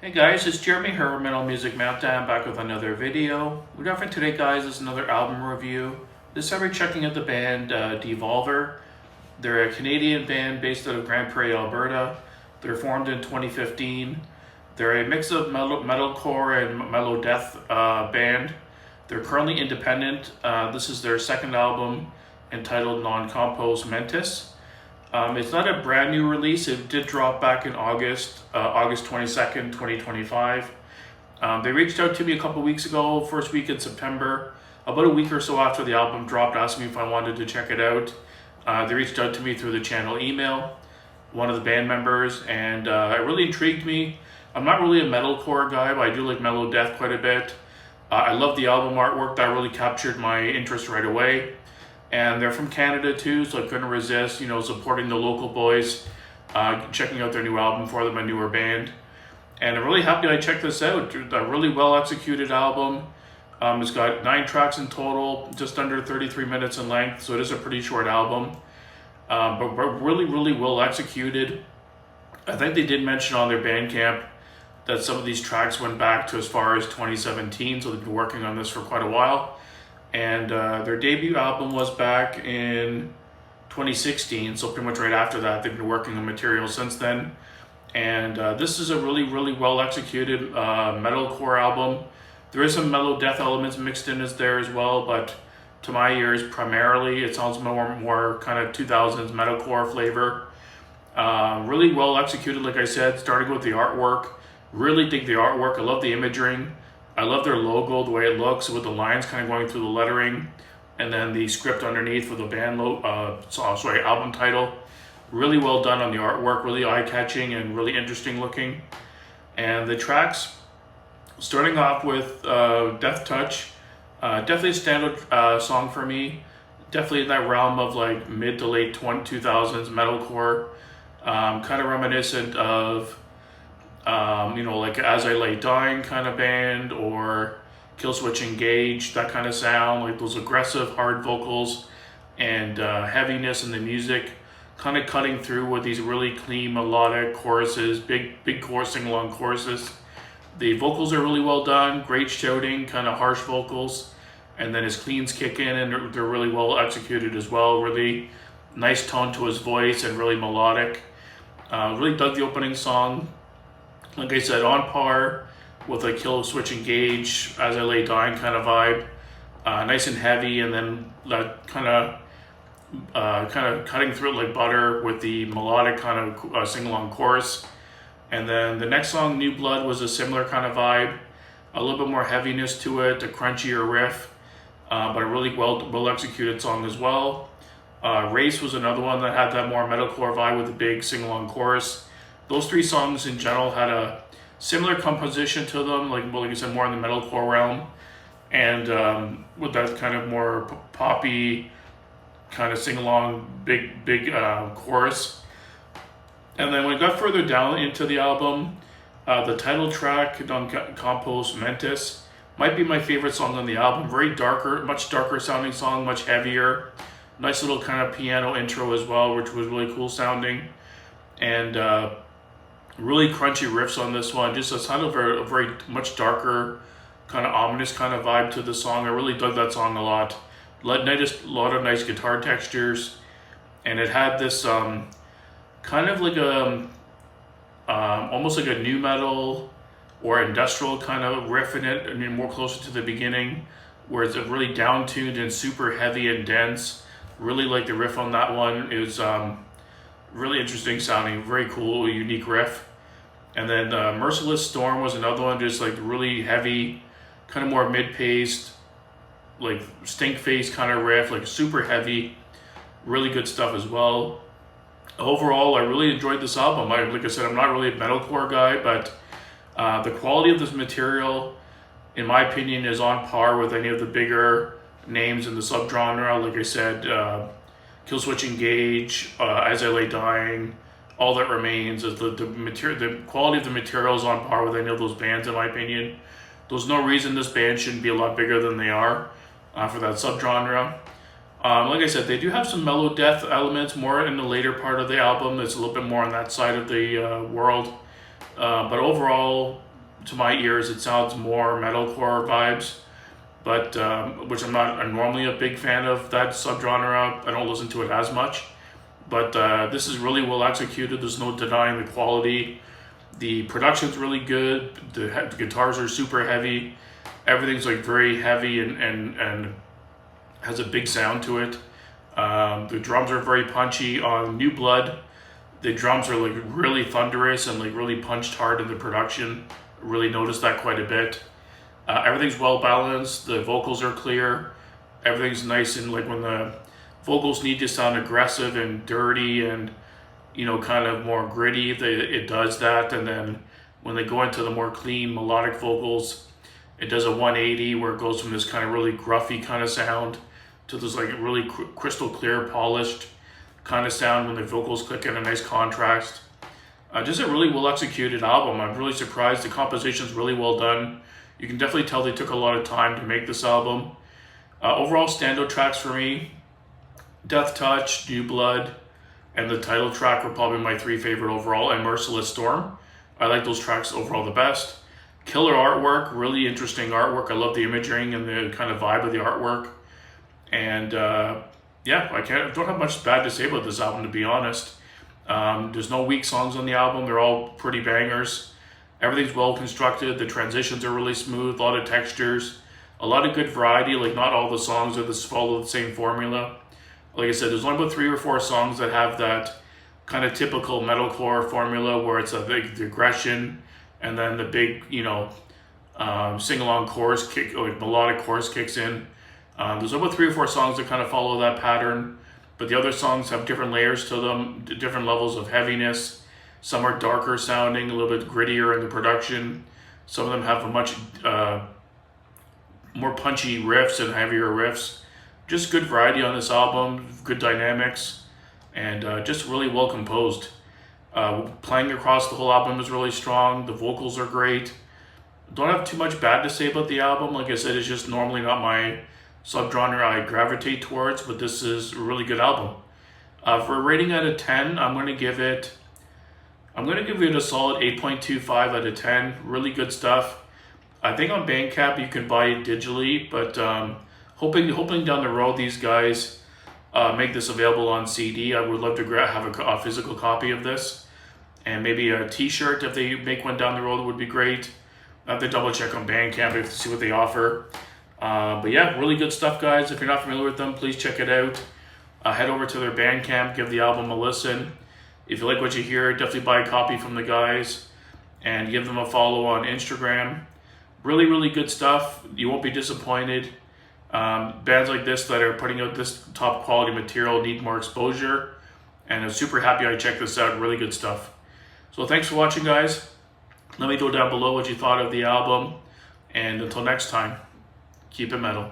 Hey guys, it's Jeremy here, Metal Music Meltdown, back with another video. What we got for today, guys, is another album review. This time we're checking out the band Devolver. They're a Canadian band based out of Grand Prairie, Alberta. They're formed in 2015. They're a mix of metalcore and mellow death band. They're currently independent. This is their second album, entitled Compos Mentis. It's not a brand new release. It did drop back in August 22nd, 2025. They reached out to me a couple weeks ago, first week in September, about a week or so after the album dropped, asked me if I wanted to check it out. They reached out to me through the channel email, one of the band members, and it really intrigued me. I'm not really a metalcore guy, but I do like mellow death quite a bit. I love the album artwork. That really captured my interest right away. And they're from Canada too, so I couldn't resist, supporting the local boys, checking out their new album for them, a newer band. And I'm really happy I checked this out. A really well executed album. It's got 9 tracks in total, just under 33 minutes in length, so it is a pretty short album. But really, really well executed. I think they did mention on their Bandcamp that some of these tracks went back to as far as 2017, so they've been working on this for quite a while. And their debut album was back in 2016, so pretty much right after that. They've been working on material since then. And this is a really, really well executed metalcore album. There is some mellow death elements mixed in there as well, but to my ears, primarily, it sounds more kind of 2000s metalcore flavor. Really well executed, like I said, starting with the artwork. Really dig the artwork. I love the imagery. I love their logo, the way it looks, with the lines kind of going through the lettering, and then the script underneath for the band album title. Really well done on the artwork, really eye-catching and really interesting looking. And the tracks, starting off with Death Touch, definitely a standard song for me. Definitely in that realm of like mid to late 2000s metalcore, kind of reminiscent of like As I Lay Dying kind of band, or Killswitch Engage, that kind of sound, like those aggressive hard vocals and heaviness in the music, kind of cutting through with these really clean melodic choruses, big chorus, sing-along choruses. The vocals are really well done, great shouting, kind of harsh vocals, and then his cleans kick in and they're really well executed as well. Really nice tone to his voice and really melodic. Really dug the opening song. Like I said, on par with a Killswitch Engage, As I Lay Dying kind of vibe. Nice and heavy, and then that kind of cutting through it like butter with the melodic kind of sing-along chorus. And then the next song, New Blood, was a similar kind of vibe. A little bit more heaviness to it, a crunchier riff, but a really well executed song as well. Race was another one that had that more metalcore vibe with a big sing-along chorus. Those 3 songs in general had a similar composition to them, like I said, more in the metalcore realm, and with that kind of more poppy, kind of sing-along, big chorus. And then when we got further down into the album, the title track on Compos Mentis might be my favorite song on the album. Much darker sounding song, much heavier. Nice little kind of piano intro as well, which was really cool sounding. And really crunchy riffs on this one. Just a kind of a very much darker, kind of ominous kind of vibe to the song. I really dug that song a lot. A lot of nice guitar textures, and it had this kind of like a almost like a nu metal or industrial kind of riff in it. I mean, more closer to the beginning, where it's really down-tuned and super heavy and dense. Really like the riff on that one. It was really interesting sounding, very cool, unique riff. And then Merciless Storm was another one, just like really heavy, kind of more mid-paced, like stink face kind of riff, like super heavy, really good stuff as well. Overall, I really enjoyed this album. Like I said, I'm not really a metalcore guy, but the quality of this material, in my opinion, is on par with any of the bigger names in the subgenre. Like I said, Killswitch Engage, As I Lay Dying, All That Remains. The quality of the material is on par with any of those bands, in my opinion. There's no reason this band shouldn't be a lot bigger than they are for that subgenre. Like I said, they do have some mellow death elements more in the later part of the album. It's a little bit more on that side of the world. But overall, to my ears, it sounds more metalcore vibes, but which I'm normally a big fan of that subgenre. I don't listen to it as much, but this is really well executed. There's no denying the quality. The production's really good. The guitars are super heavy. Everything's like very heavy and has a big sound to it. The drums are very punchy. On New Blood, the drums are like really thunderous and like really punched hard in the production. I really noticed that quite a bit. Everything's well balanced. The vocals are clear. Everything's nice, and like when the vocals need to sound aggressive and dirty and kind of more gritty, it does that. And then when they go into the more clean melodic vocals, it does a 180 where it goes from this kind of really gruffy kind of sound to this like really crystal clear, polished kind of sound when the vocals click in a nice contrast. Just a really well executed album. I'm really surprised. The composition's really well done. You can definitely tell they took a lot of time to make this album. Overall standout tracks for me, Death Touch, New Blood, and the title track were probably my 3 favorite overall, and Merciless Storm. I like those tracks overall the best. Killer artwork, really interesting artwork. I love the imaging and the kind of vibe of the artwork. And yeah, I don't have much bad to say about this album, to be honest. There's no weak songs on the album. They're all pretty bangers. Everything's well constructed. The transitions are really smooth. A lot of textures. A lot of good variety. Like, not all the songs follow the same formula. Like I said, there's only about 3 or 4 songs that have that kind of typical metalcore formula where it's a big aggression and then the big, sing-along chorus kick, or melodic chorus kicks in. There's about 3 or 4 songs that kind of follow that pattern, but the other songs have different layers to them, different levels of heaviness. Some are darker sounding, a little bit grittier in the production. Some of them have a much more punchy riffs and heavier riffs. Just good variety on this album, good dynamics, and just really well composed. Playing across the whole album is really strong. The vocals are great. Don't have too much bad to say about the album. Like I said, it's just normally not my subgenre I gravitate towards, but this is a really good album. For a rating out of 10, I'm going to give it a solid 8.25 out of 10. Really good stuff. I think on Bandcamp you can buy it digitally, but hoping down the road these guys make this available on CD. I would love to have a physical copy of this, and maybe a t-shirt if they make one down the road would be great. I have to double check on Bandcamp to see what they offer. But yeah, really good stuff, guys. If you're not familiar with them, please check it out. Head over to their Bandcamp, give the album a listen. If you like what you hear, definitely buy a copy from the guys and give them a follow on Instagram. Really, really good stuff. You won't be disappointed. Bands like this that are putting out this top quality material need more exposure, and I'm super happy I checked this out. Really good stuff. So thanks for watching, guys. Let me know down below what you thought of the album, and until next time, keep it metal.